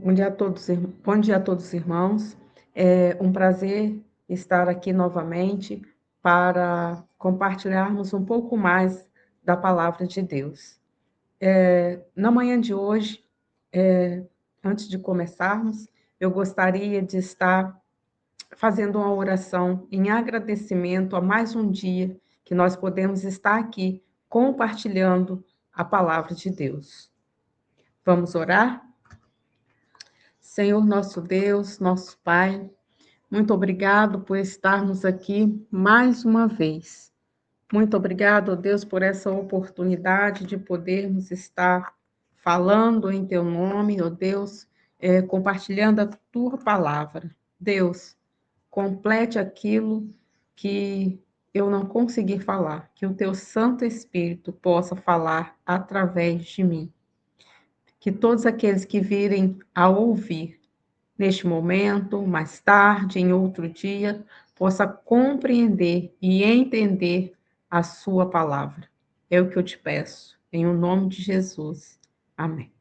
Bom dia a todos, irmãos. É um prazer estar aqui novamente para compartilharmos um pouco mais da palavra de Deus. Na manhã de hoje, antes de começarmos, eu gostaria de estar fazendo uma oração em agradecimento a mais um dia que nós podemos estar aqui compartilhando a palavra de Deus. Vamos orar? Senhor nosso Deus, nosso Pai, muito obrigado por estarmos aqui mais uma vez. Muito obrigado, ó Deus, por essa oportunidade de podermos estar falando em Teu nome, ó Deus, compartilhando a Tua palavra. Deus, complete aquilo que eu não consegui falar, que o Teu Santo Espírito possa falar através de mim. Que todos aqueles que virem a ouvir neste momento, mais tarde, em outro dia, possa compreender e entender a sua palavra. É o que eu te peço, em o nome de Jesus. Amém.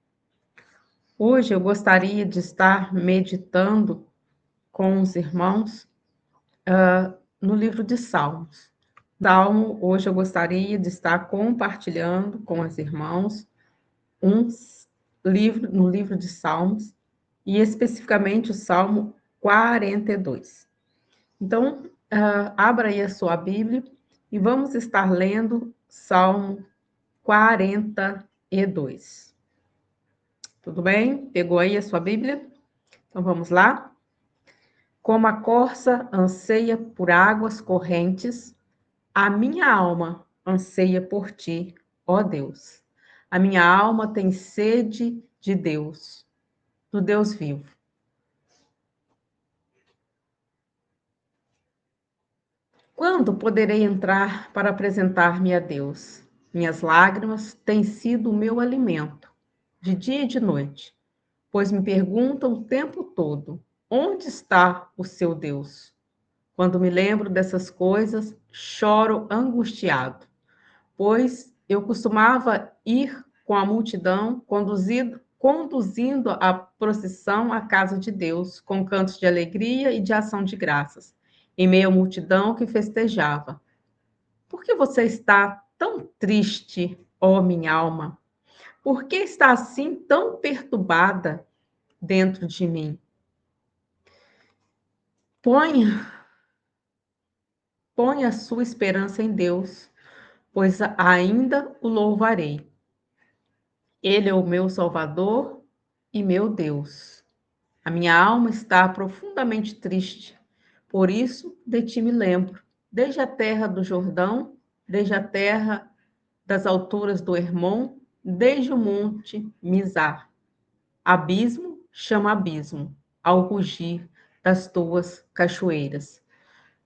Hoje eu gostaria de estar meditando com os irmãos no livro de Salmos. Hoje eu gostaria de estar compartilhando com os irmãos no livro de Salmos, e especificamente o Salmo 42. Então, abra aí a sua Bíblia e vamos estar lendo Salmo 42. Tudo bem? Pegou aí a sua Bíblia? Então vamos lá? Como a corça anseia por águas correntes, a minha alma anseia por ti, ó Deus. A minha alma tem sede de Deus, do Deus vivo. Quando poderei entrar para apresentar-me a Deus? Minhas lágrimas têm sido o meu alimento, de dia e de noite, pois me perguntam o tempo todo: onde está o seu Deus? Quando me lembro dessas coisas, choro angustiado, pois eu costumava ir com a multidão, conduzindo a procissão à casa de Deus, com cantos de alegria e de ação de graças, em meio à multidão que festejava. Por que você está tão triste, ó minha alma? Por que está assim tão perturbada dentro de mim? Ponha a sua esperança em Deus, pois ainda o louvarei. Ele é o meu Salvador e meu Deus. A minha alma está profundamente triste, por isso de ti me lembro, desde a terra do Jordão, desde a terra das alturas do Hermon, desde o monte Mizar. Abismo chama abismo, ao rugir das tuas cachoeiras.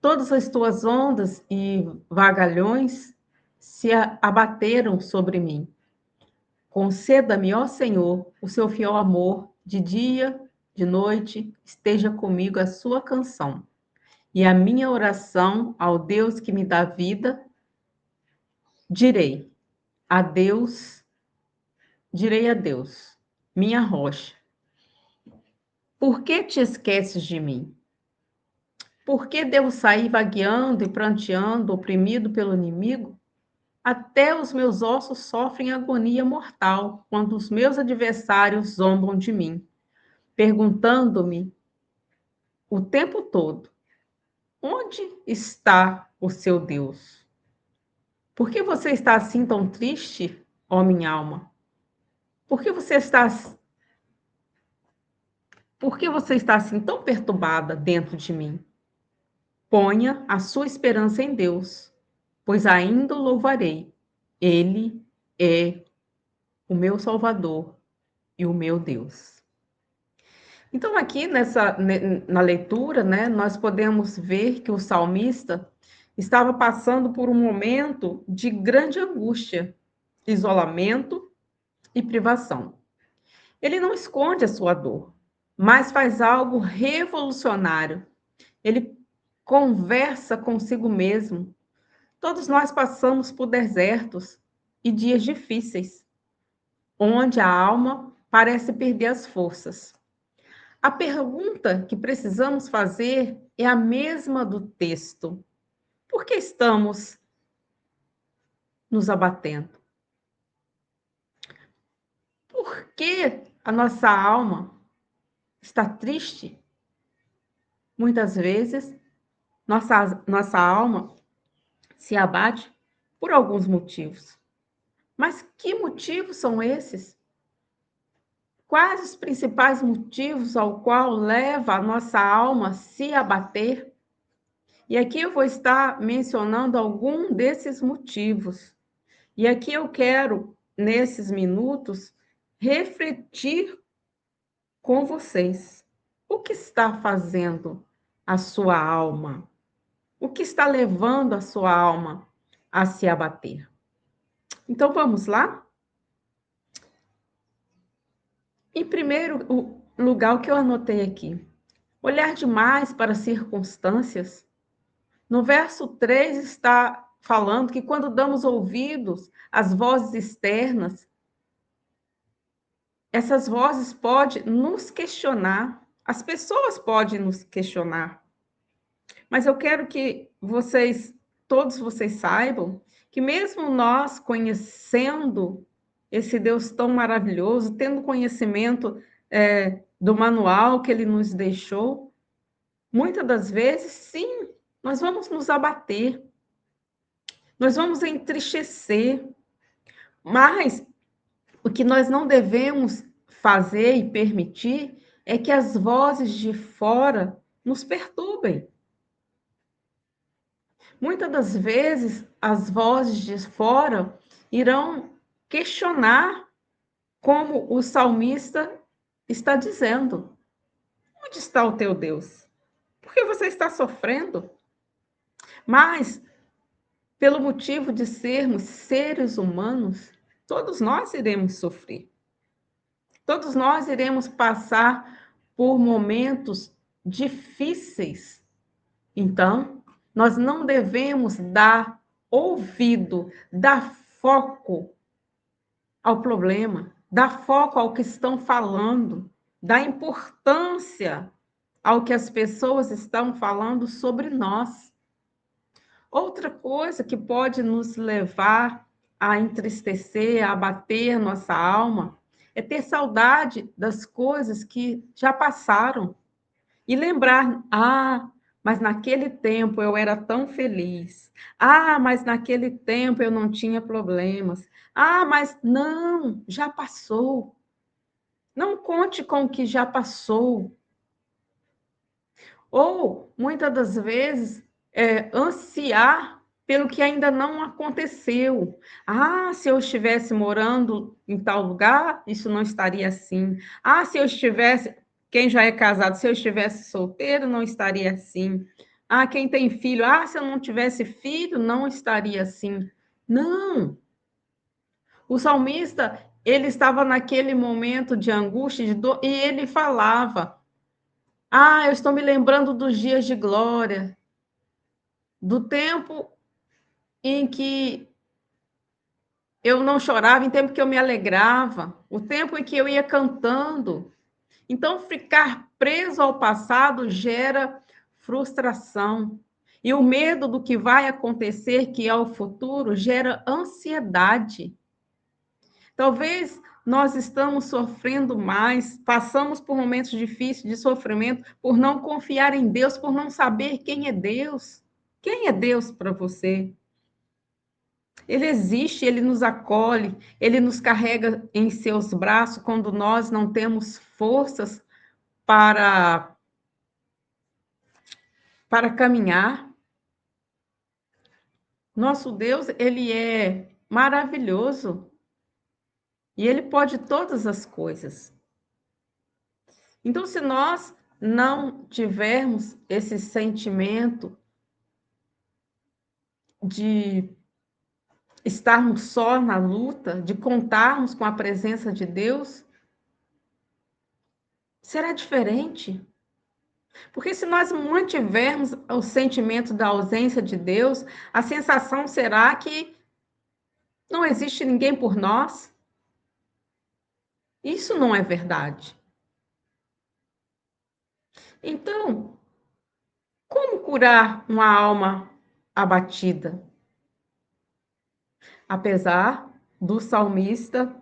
Todas as tuas ondas e vagalhões se abateram sobre mim. Conceda-me, ó Senhor, o seu fiel amor, de dia, de noite, esteja comigo a sua canção. E a minha oração ao Deus que me dá vida, direi a Deus, direi a Deus, minha rocha. Por que te esqueces de mim? Por que devo sair vagueando e pranteando, oprimido pelo inimigo? Até os meus ossos sofrem agonia mortal quando os meus adversários zombam de mim, perguntando-me o tempo todo: onde está o seu Deus? Por que você está assim tão triste, ó minha alma? Por que você está assim tão perturbada dentro de mim? Ponha a sua esperança em Deus, pois ainda o louvarei. Ele é o meu Salvador e o meu Deus. Então, aqui na leitura, né, nós podemos ver que o salmista estava passando por um momento de grande angústia, isolamento e privação. Ele não esconde a sua dor, mas faz algo revolucionário. Ele conversa consigo mesmo. Todos nós passamos por desertos e dias difíceis, onde a alma parece perder as forças. A pergunta que precisamos fazer é a mesma do texto. Por que estamos nos abatendo? Por que a nossa alma está triste? Muitas vezes, nossa alma se abate por alguns motivos. Mas que motivos são esses? Quais os principais motivos ao qual leva a nossa alma a se abater? E aqui eu vou estar mencionando algum desses motivos. E aqui eu quero, nesses minutos, refletir com vocês. O que está fazendo a sua alma? O que está levando a sua alma a se abater? Então vamos lá? Em primeiro lugar, o que eu anotei aqui? Olhar demais para as circunstâncias. No verso 3 está falando que quando damos ouvidos às vozes externas, essas vozes podem nos questionar, as pessoas podem nos questionar, mas eu quero que todos vocês saibam, que mesmo nós conhecendo esse Deus tão maravilhoso, tendo conhecimento do manual que ele nos deixou, muitas das vezes, sim, nós vamos nos abater, nós vamos entristecer, mas o que nós não devemos fazer e permitir é que as vozes de fora nos perturbem. Muitas das vezes, as vozes de fora irão questionar, como o salmista está dizendo: onde está o teu Deus? Por que você está sofrendo? Mas, pelo motivo de sermos seres humanos, todos nós iremos sofrer. Todos nós iremos passar por momentos difíceis. Então, nós não devemos dar ouvido, dar foco ao problema, dar foco ao que estão falando, dar importância ao que as pessoas estão falando sobre nós. Outra coisa que pode nos levar a entristecer, a abater nossa alma, é ter saudade das coisas que já passaram e lembrar: ah, mas naquele tempo eu era tão feliz. Ah, mas naquele tempo eu não tinha problemas. Ah, mas não, já passou. Não conte com o que já passou. Ou, muitas das vezes, ansiar pelo que ainda não aconteceu. Ah, se eu estivesse morando em tal lugar, isso não estaria assim. Ah, se eu estivesse, quem já é casado, se eu estivesse solteiro, não estaria assim. Ah, quem tem filho, ah, se eu não tivesse filho, não estaria assim. Não. O salmista, ele estava naquele momento de angústia, de dor, e ele falava: ah, eu estou me lembrando dos dias de glória, do tempo em que eu não chorava, em tempo que eu me alegrava, o tempo em que eu ia cantando. Então, ficar preso ao passado gera frustração. E o medo do que vai acontecer, que é o futuro, gera ansiedade. Talvez nós estamos sofrendo mais, passamos por momentos difíceis de sofrimento, por não confiar em Deus, por não saber quem é Deus. Quem é Deus para você? Ele existe, ele nos acolhe, ele nos carrega em seus braços quando nós não temos forças para, para caminhar. Nosso Deus, ele é maravilhoso e ele pode todas as coisas. Então, se nós não tivermos esse sentimento de estarmos só na luta, de contarmos com a presença de Deus, será diferente. Porque se nós mantivermos o sentimento da ausência de Deus, a sensação será que não existe ninguém por nós. Isso não é verdade. Então, como curar uma alma abatida? Apesar do salmista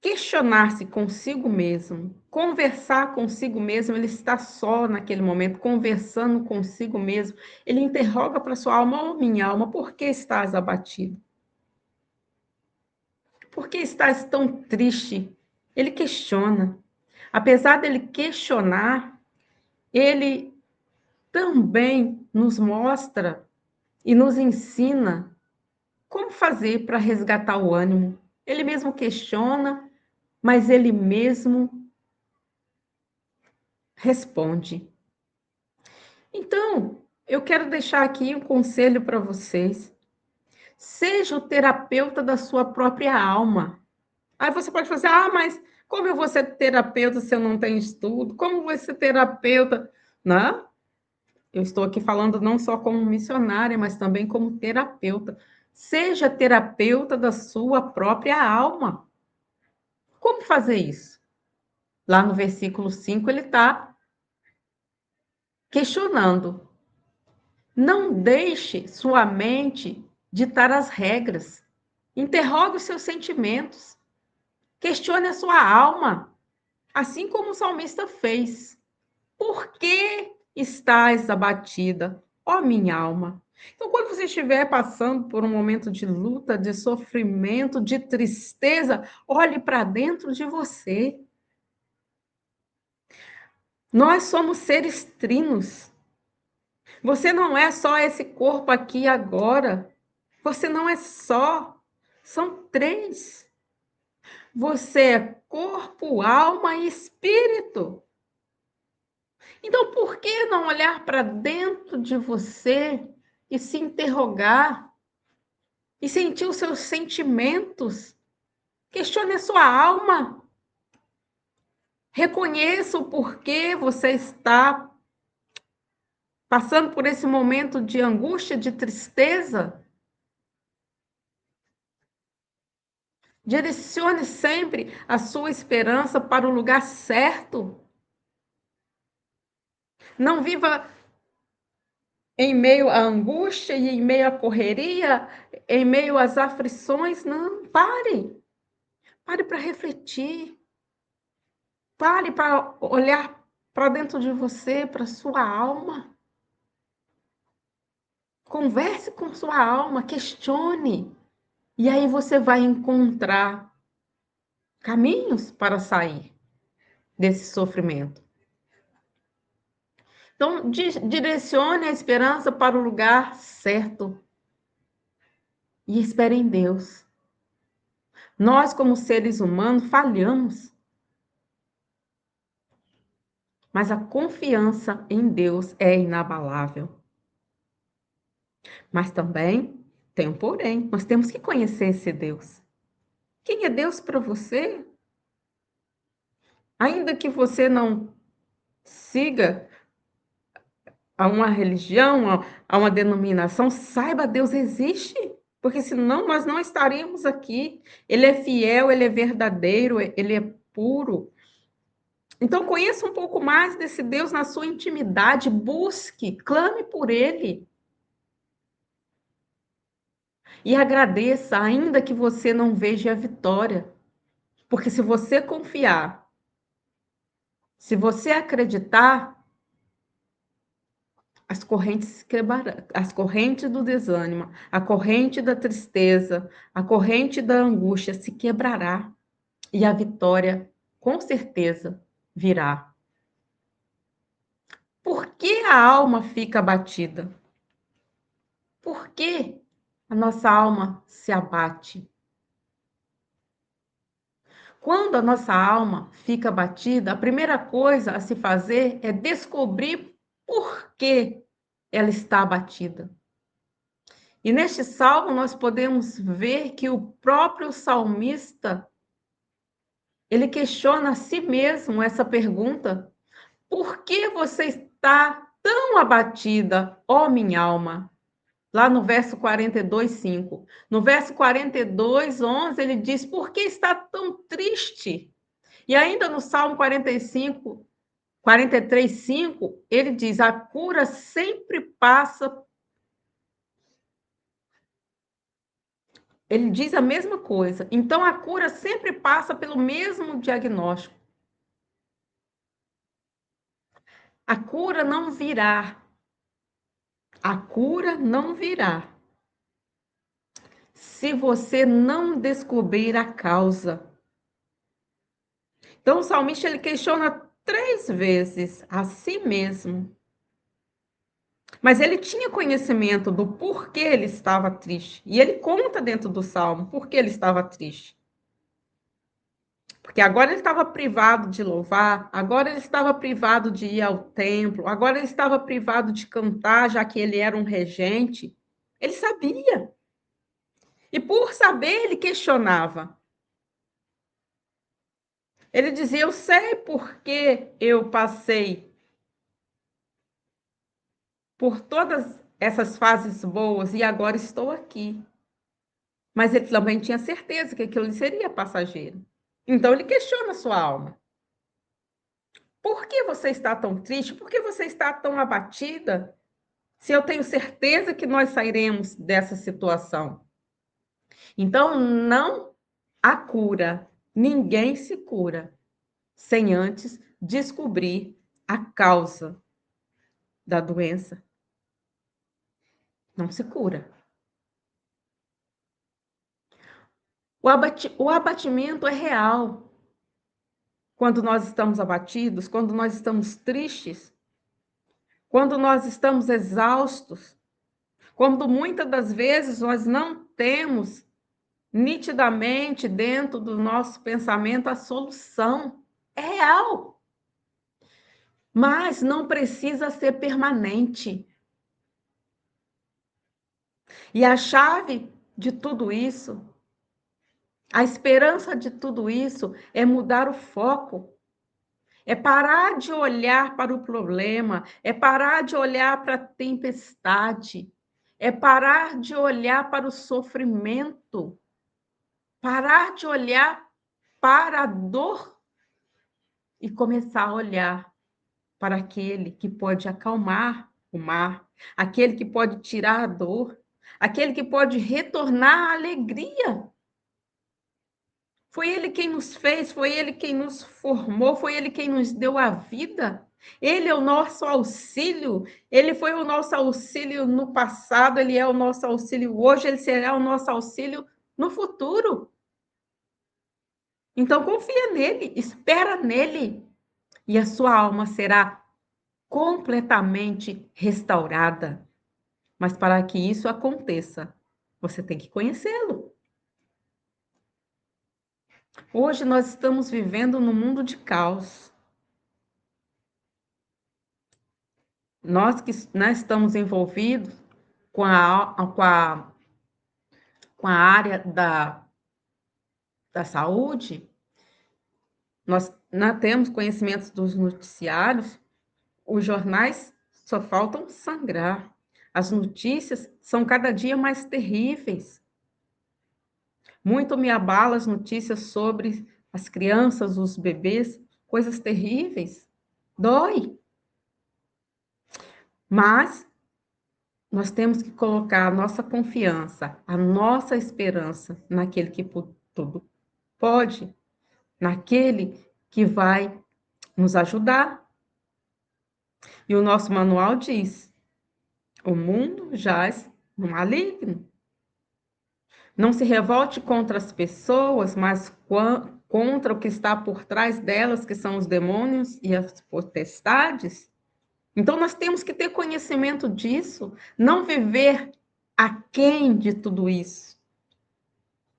questionar-se consigo mesmo, conversar consigo mesmo, ele está só naquele momento, conversando consigo mesmo. Ele interroga para sua alma: "Ó minha alma, por que estás abatido? Por que estás tão triste?" Ele questiona. Apesar dele questionar, ele também nos mostra e nos ensina como fazer para resgatar o ânimo. Ele mesmo questiona, mas ele mesmo responde. Então, eu quero deixar aqui um conselho para vocês. Seja o terapeuta da sua própria alma. Aí você pode fazer: "Ah, mas como eu vou ser terapeuta se eu não tenho estudo? Como vou ser terapeuta?" Não, eu estou aqui falando não só como missionária, mas também como terapeuta. Seja terapeuta da sua própria alma. Como fazer isso? Lá no versículo 5 ele está questionando. Não deixe sua mente ditar as regras. Interrogue os seus sentimentos. Questione a sua alma, assim como o salmista fez. Por que estás abatida, ó minha alma? Então, quando você estiver passando por um momento de luta, de sofrimento, de tristeza, olhe para dentro de você. Nós somos seres trinos. Você não é só esse corpo aqui e agora. Você não é só. São três. Você é corpo, alma e espírito. Então, por que não olhar para dentro de você e se interrogar e sentir os seus sentimentos? Questione a sua alma. Reconheça o porquê você está passando por esse momento de angústia, de tristeza. Direcione sempre a sua esperança para o lugar certo. Não viva em meio à angústia e em meio à correria, em meio às aflições. Não, pare. Pare para refletir. Pare para olhar para dentro de você, para sua alma. Converse com sua alma, questione. E aí você vai encontrar caminhos para sair desse sofrimento. Então, direcione a esperança para o lugar certo e espere em Deus. Nós, como seres humanos, falhamos, mas a confiança em Deus é inabalável. Mas também tem um porém, nós temos que conhecer esse Deus. Quem é Deus para você? Ainda que você não siga a uma religião, a uma denominação, saiba, Deus existe, porque senão nós não estaríamos aqui. Ele é fiel, ele é verdadeiro, ele é puro. Então conheça um pouco mais desse Deus na sua intimidade, busque, clame por ele. E agradeça, ainda que você não veja a vitória. Porque se você confiar, se você acreditar, as correntes se quebrarão, as correntes do desânimo, a corrente da tristeza, a corrente da angústia se quebrará e a vitória, com certeza, virá. Por que a alma fica abatida? Por que a nossa alma se abate? Quando a nossa alma fica abatida, a primeira coisa a se fazer é descobrir por que ela está abatida. E neste salmo nós podemos ver que o próprio salmista, ele questiona a si mesmo essa pergunta: por que você está tão abatida, ó minha alma? Lá no verso 42, 5. No verso 42, 11, ele diz: por que está tão triste? E ainda no Salmo 45, 43:5, ele diz: a cura sempre passa. Ele diz a mesma coisa. Então, a cura sempre passa pelo mesmo diagnóstico. A cura não virá. A cura não virá se você não descobrir a causa. Então, o salmista ele questiona 3 vezes a si mesmo. Mas ele tinha conhecimento do porquê ele estava triste. E ele conta dentro do salmo por que ele estava triste. Porque agora ele estava privado de louvar, agora ele estava privado de ir ao templo, agora ele estava privado de cantar, já que ele era um regente. Ele sabia. E por saber, ele questionava. Ele dizia: eu sei por que eu passei por todas essas fases boas e agora estou aqui. Mas ele também tinha certeza que aquilo seria passageiro. Então ele questiona a sua alma. Por que você está tão triste? Por que você está tão abatida? Se eu tenho certeza que nós sairemos dessa situação. Então, não há cura. Ninguém se cura sem antes descobrir a causa da doença. Não se cura. O abatimento é real. Quando nós estamos abatidos, quando nós estamos tristes, quando nós estamos exaustos, quando muitas das vezes nós não temos nitidamente dentro do nosso pensamento a solução. É real. Mas não precisa ser permanente. E a chave de tudo isso, a esperança de tudo isso é mudar o foco. É parar de olhar para o problema, é parar de olhar para a tempestade, é parar de olhar para o sofrimento, parar de olhar para a dor e começar a olhar para aquele que pode acalmar o mar, aquele que pode tirar a dor, aquele que pode retornar a alegria. Foi ele quem nos fez, foi ele quem nos formou, foi ele quem nos deu a vida. Ele é o nosso auxílio, ele foi o nosso auxílio no passado, ele é o nosso auxílio hoje, ele será o nosso auxílio no futuro. Então confia nele, espera nele, e a sua alma será completamente restaurada. Mas para que isso aconteça, você tem que conhecê-lo. Hoje nós estamos vivendo num mundo de caos. Nós que estamos envolvidos com a área da saúde, nós não temos conhecimentos dos noticiários, os jornais só faltam sangrar. As notícias são cada dia mais terríveis. Muito me abala as notícias sobre as crianças, os bebês, coisas terríveis. Dói. Mas nós temos que colocar a nossa confiança, a nossa esperança naquele que tudo pode, naquele que vai nos ajudar. E o nosso manual diz: o mundo jaz no maligno. Não se revolte contra as pessoas, mas contra o que está por trás delas, que são os demônios e as potestades. Então, nós temos que ter conhecimento disso, não viver aquém de tudo isso,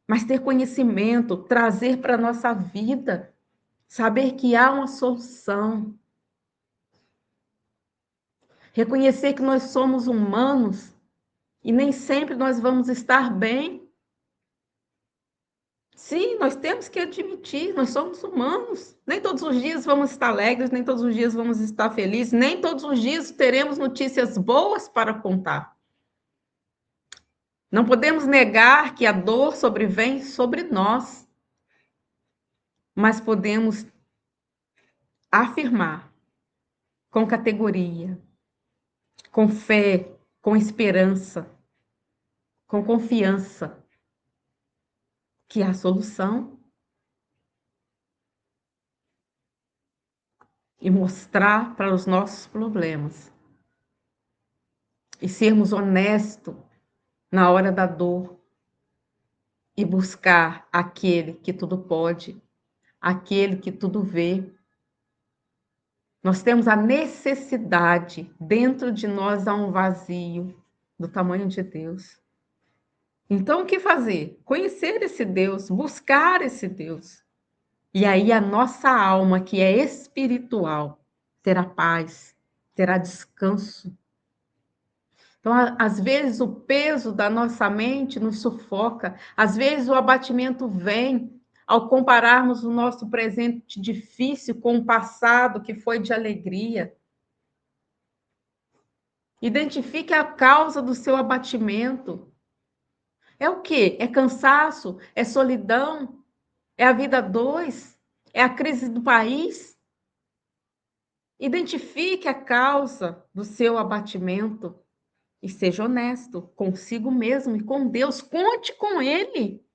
mas ter conhecimento, trazer para a nossa vida, saber que há uma solução. Reconhecer que nós somos humanos e nem sempre nós vamos estar bem. Sim, nós temos que admitir, nós somos humanos. Nem todos os dias vamos estar alegres, nem todos os dias vamos estar felizes, nem todos os dias teremos notícias boas para contar. Não podemos negar que a dor sobrevém sobre nós, mas podemos afirmar com categoria, com fé, com esperança, com confiança, que há solução, e mostrar para os nossos problemas. E sermos honestos na hora da dor e buscar aquele que tudo pode, aquele que tudo vê. Nós temos a necessidade, dentro de nós há um vazio do tamanho de Deus. Então, o que fazer? Conhecer esse Deus, buscar esse Deus. E aí a nossa alma, que é espiritual, terá paz, terá descanso. Então, às vezes, o peso da nossa mente nos sufoca, às vezes, o abatimento vem ao compararmos o nosso presente difícil com o passado que foi de alegria. Identifique a causa do seu abatimento. É o quê? É cansaço? É solidão? É a vida dois? É a crise do país? Identifique a causa do seu abatimento e seja honesto consigo mesmo e com Deus. Conte com Ele.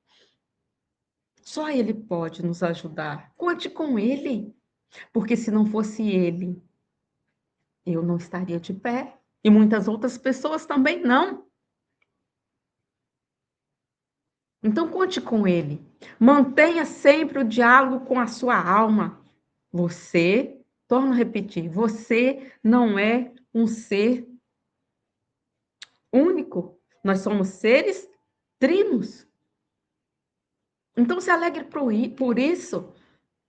Só Ele pode nos ajudar. Conte com Ele. Porque se não fosse Ele, eu não estaria de pé. E muitas outras pessoas também não. Então, conte com Ele. Mantenha sempre o diálogo com a sua alma. Você, torno a repetir, você não é um ser único. Nós somos seres trinos. Então, se alegre por isso.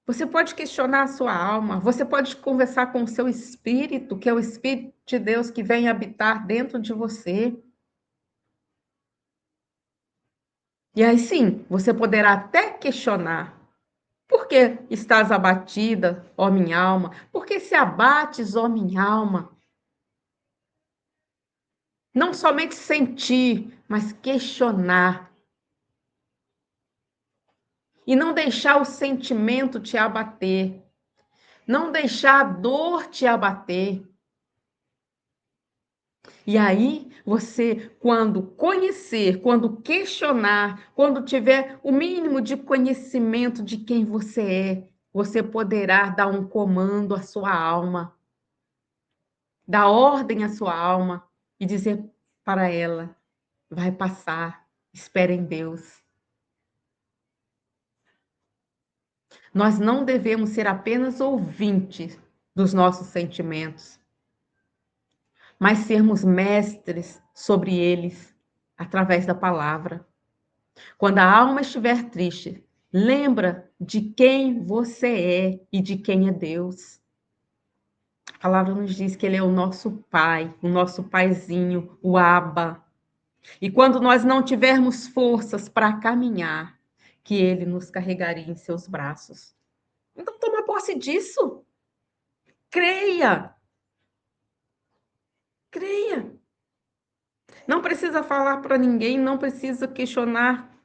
Você pode questionar a sua alma, você pode conversar com o seu espírito, que é o Espírito de Deus que vem habitar dentro de você. E aí sim, você poderá até questionar: por que estás abatida, ó minha alma? Por que se abates, ó minha alma? Não somente sentir, mas questionar. E não deixar o sentimento te abater. Não deixar a dor te abater. E aí, você, quando conhecer, quando questionar, quando tiver o mínimo de conhecimento de quem você é, você poderá dar um comando à sua alma, dar ordem à sua alma e dizer para ela: vai passar, espere em Deus. Nós não devemos ser apenas ouvintes dos nossos sentimentos, mas sermos mestres sobre eles através da palavra. Quando a alma estiver triste, lembra de quem você é e de quem é Deus. A palavra nos diz que Ele é o nosso Pai, o nosso Paizinho, o Abba. E quando nós não tivermos forças para caminhar, que Ele nos carregaria em seus braços. Então, toma posse disso. Creia. Creia. Não precisa falar para ninguém, não precisa questionar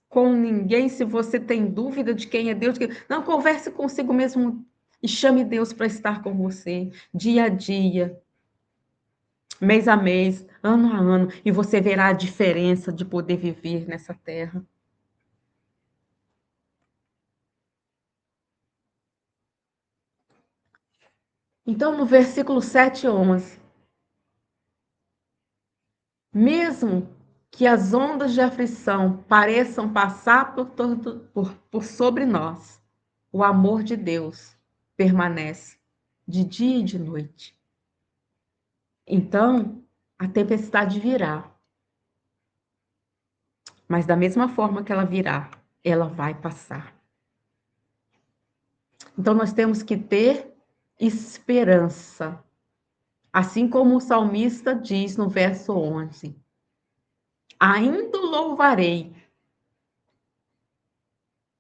com ninguém se você tem dúvida de quem é Deus. Não, converse consigo mesmo e chame Deus para estar com você, dia a dia, mês a mês, ano a ano, e você verá a diferença de poder viver nessa terra. Então, no versículo 7 e 11, mesmo que as ondas de aflição pareçam passar por sobre nós, o amor de Deus permanece de dia e de noite. Então, a tempestade virá, mas da mesma forma que ela virá, ela vai passar. Então, nós temos que ter esperança, assim como o salmista diz no verso 11: ainda o louvarei,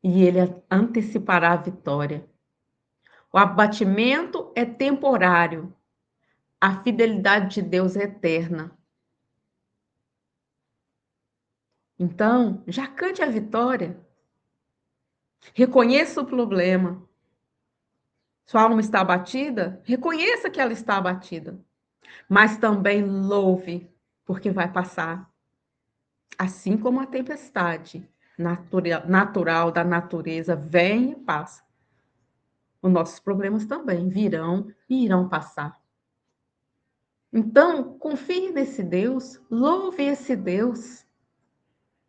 e ele antecipará a vitória. O abatimento é temporário, a fidelidade de Deus é eterna. Então, já cante a vitória, reconheça o problema, Sua alma está abatida? Reconheça que ela está abatida, mas também louve, porque vai passar. Assim como a tempestade natural da natureza vem e passa, os nossos problemas também virão e irão passar. Então, confie nesse Deus, louve esse Deus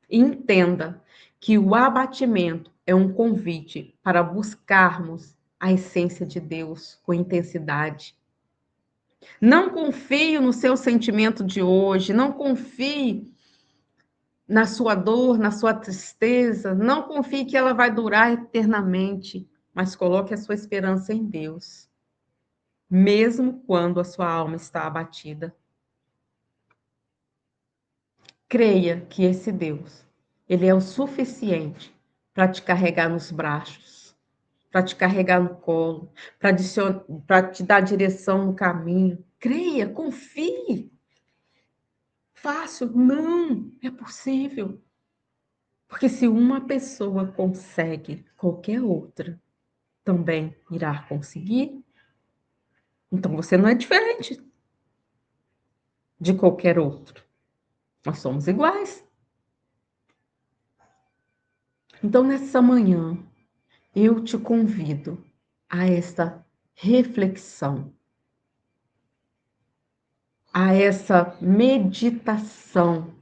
e entenda que o abatimento é um convite para buscarmos a essência de Deus com intensidade. Não confie no seu sentimento de hoje, não confie na sua dor, na sua tristeza, não confie que ela vai durar eternamente, mas coloque a sua esperança em Deus, mesmo quando a sua alma está abatida. Creia que esse Deus, ele é o suficiente para te carregar nos braços, para te carregar no colo, para te dar direção no caminho. Creia, confie. Fácil? Não, é possível. Porque se uma pessoa consegue, qualquer outra também irá conseguir. Então você não é diferente de qualquer outro. Nós somos iguais. Então nessa manhã eu te convido a esta reflexão, a essa meditação.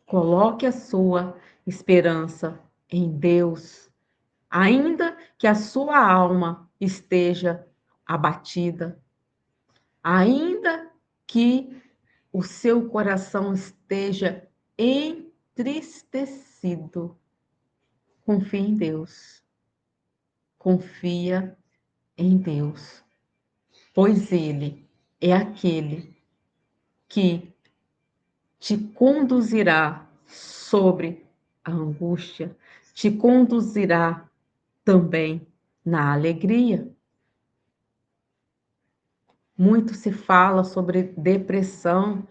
Coloque a sua esperança em Deus, ainda que a sua alma esteja abatida, ainda que o seu coração esteja entristecido. Confie em Deus. Confia em Deus, pois Ele é aquele que te conduzirá sobre a angústia, te conduzirá também na alegria. Muito se fala sobre depressão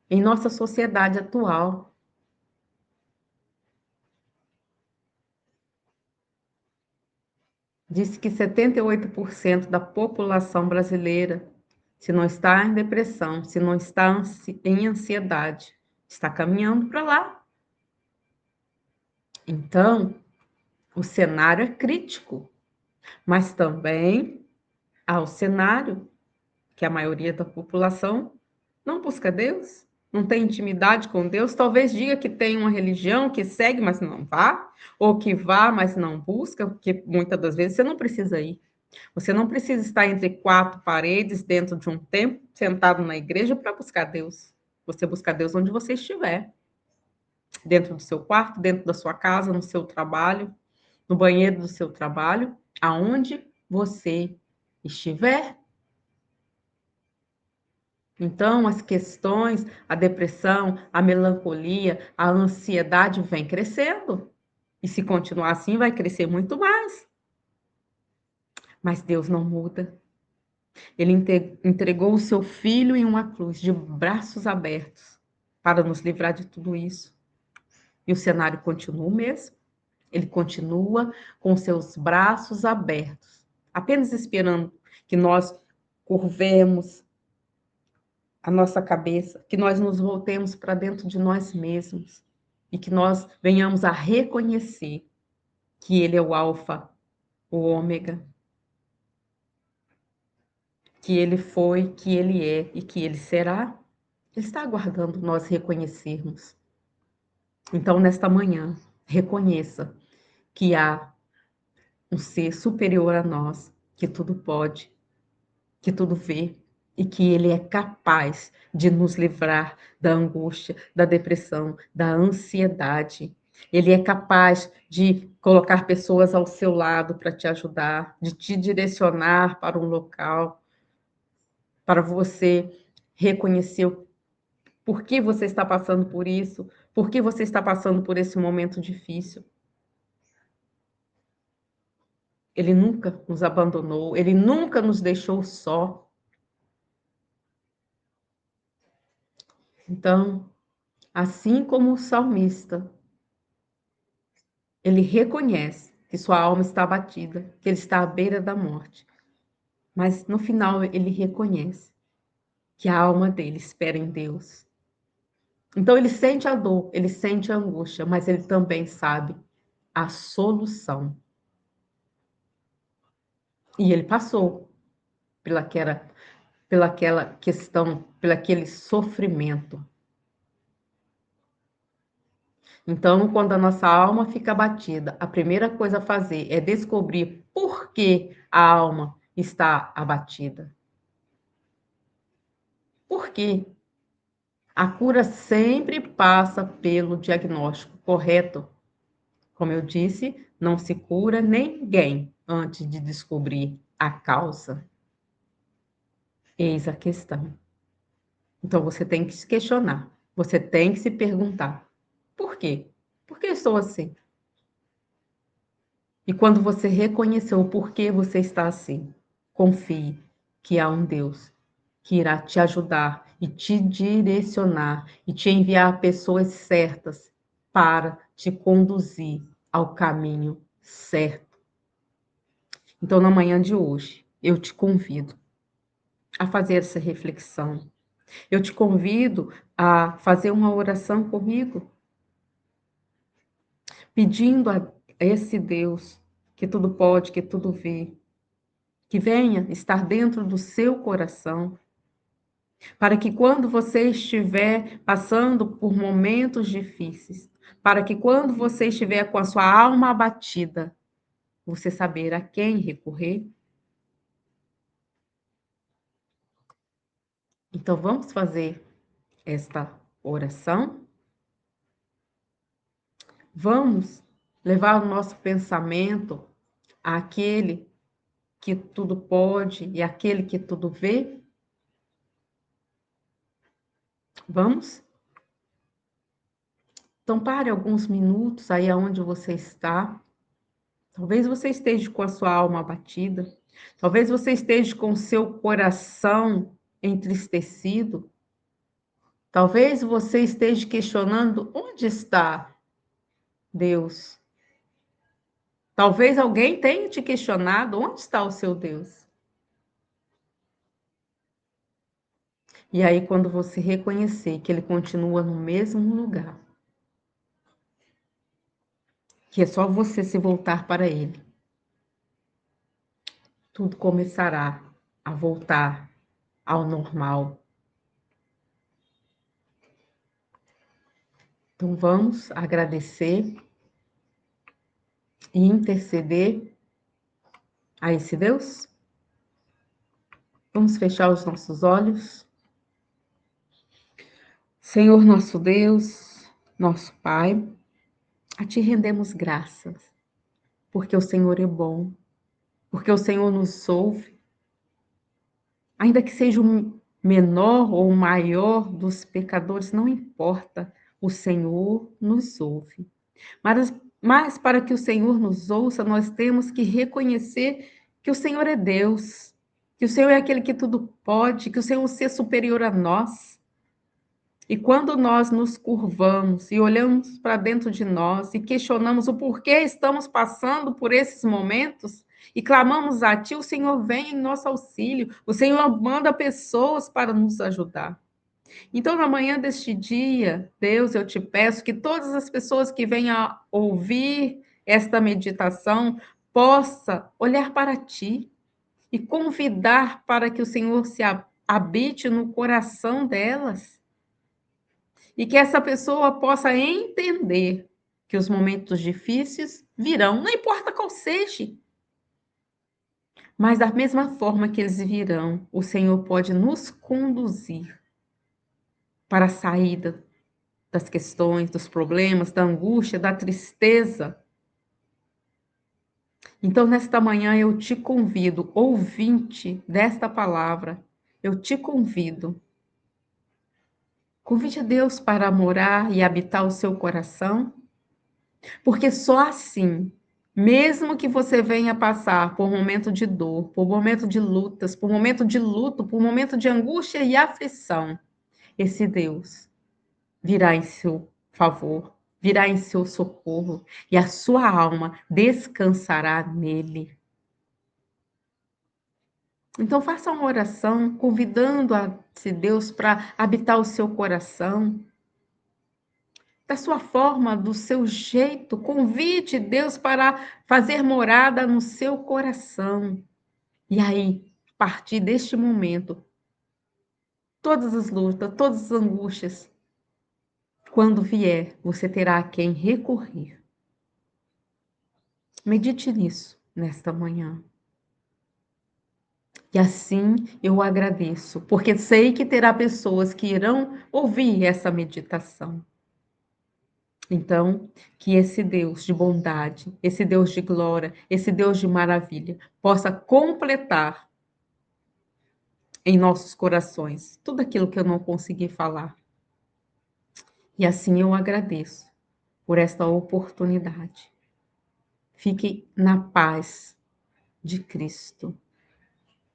em nossa sociedade atual. Diz que 78% da população brasileira, se não está em depressão, se não está em ansiedade, está caminhando para lá. Então, o cenário é crítico, mas também há o cenário que a maioria da população não busca Deus, não tem intimidade com Deus, talvez diga que tem uma religião, que segue, mas não vá, ou que vá, mas não busca, porque muitas das vezes você não precisa ir. Você não precisa estar entre quatro paredes, dentro de um templo, sentado na igreja para buscar Deus. Você busca Deus onde você estiver. Dentro do seu quarto, dentro da sua casa, no seu trabalho, no banheiro do seu trabalho, aonde você estiver. Então, as questões, a depressão, a melancolia, a ansiedade vem crescendo. E se continuar assim, vai crescer muito mais. Mas Deus não muda. Ele entregou o seu filho em uma cruz, de braços abertos, para nos livrar de tudo isso. E o cenário continua o mesmo. Ele continua com seus braços abertos, apenas esperando que nós curvemos a nossa cabeça, que nós nos voltemos para dentro de nós mesmos e que nós venhamos a reconhecer que Ele é o Alfa, o Ômega, que Ele foi, que Ele é e que Ele será. Ele está aguardando nós reconhecermos. Então, nesta manhã, reconheça que há um ser superior a nós, que tudo pode, que tudo vê e que ele é capaz de nos livrar da angústia, da depressão, da ansiedade. Ele é capaz de colocar pessoas ao seu lado para te ajudar, de te direcionar para um local, para você reconhecer por que você está passando por isso, por que você está passando por esse momento difícil. Ele nunca nos abandonou, ele nunca nos deixou só. Então, assim como o salmista, ele reconhece que sua alma está abatida, que ele está à beira da morte. Mas no final ele reconhece que a alma dele espera em Deus. Então ele sente a dor, ele sente a angústia, mas ele também sabe a solução. E ele passou pelaquela questão, pelaquele sofrimento. Então, quando a nossa alma fica abatida, a primeira coisa a fazer é descobrir por que a alma está abatida. Por quê? A cura sempre passa pelo diagnóstico correto. Como eu disse, não se cura ninguém antes de descobrir a causa. Eis a questão. Então você tem que se questionar, você tem que se perguntar: por quê? Por que eu estou assim? E quando você reconheceu o porquê você está assim, confie que há um Deus que irá te ajudar e te direcionar e te enviar pessoas certas para te conduzir ao caminho certo. Então, na manhã de hoje, eu te convido a fazer essa reflexão. Eu te convido a fazer uma oração comigo, pedindo a esse Deus que tudo pode, que tudo vê, que venha estar dentro do seu coração, para que quando você estiver passando por momentos difíceis, para que quando você estiver com a sua alma abatida, você saber a quem recorrer. Então vamos fazer esta oração? Vamos levar o nosso pensamento àquele que tudo pode e àquele que tudo vê? Vamos? Então pare alguns minutos aí aonde você está. Talvez você esteja com a sua alma abatida. Talvez você esteja com o seu coração entristecido. Talvez você esteja questionando onde está Deus. Talvez alguém tenha te questionado onde está o seu Deus. E aí, quando você reconhecer que ele continua no mesmo lugar, que é só você se voltar para ele, tudo começará a voltar ao normal. Então, vamos agradecer e interceder a esse Deus? Vamos fechar os nossos olhos. Senhor nosso Deus, nosso Pai, a Ti rendemos graças, porque o Senhor é bom, porque o Senhor nos ouve, ainda que seja o menor ou o maior dos pecadores, não importa, o Senhor nos ouve. Mas para que o Senhor nos ouça, nós temos que reconhecer que o Senhor é Deus, que o Senhor é aquele que tudo pode, que o Senhor é superior a nós. E quando nós nos curvamos e olhamos para dentro de nós e questionamos o porquê estamos passando por esses momentos e clamamos a Ti, o Senhor vem em nosso auxílio, o Senhor manda pessoas para nos ajudar. Então, na manhã deste dia, Deus, eu te peço que todas as pessoas que venham a ouvir esta meditação possa olhar para Ti e convidar para que o Senhor se habite no coração delas e que essa pessoa possa entender que os momentos difíceis virão, não importa qual seja, mas da mesma forma que eles virão, o Senhor pode nos conduzir para a saída das questões, dos problemas, da angústia, da tristeza. Então, nesta manhã, eu te convido, ouvinte desta palavra, eu te convido. Convide a Deus para morar e habitar o seu coração, porque só assim, mesmo que você venha passar por um momento de dor, por um momento de lutas, por um momento de luto, por um momento de angústia e aflição, esse Deus virá em seu favor, virá em seu socorro e a sua alma descansará nele. Então, faça uma oração convidando a Deus para habitar o seu coração. Da sua forma, do seu jeito, convide Deus para fazer morada no seu coração. E aí, a partir deste momento, todas as lutas, todas as angústias, quando vier, você terá a quem recorrer. Medite nisso nesta manhã. E assim eu agradeço, porque sei que terá pessoas que irão ouvir essa meditação. Então, que esse Deus de bondade, esse Deus de glória, esse Deus de maravilha, possa completar em nossos corações tudo aquilo que eu não consegui falar. E assim eu agradeço por esta oportunidade. Fique na paz de Cristo.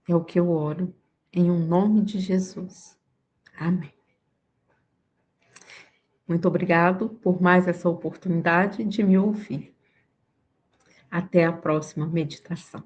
É o que eu oro, em um nome de Jesus. Amém. Muito obrigado por mais essa oportunidade de me ouvir. Até a próxima meditação.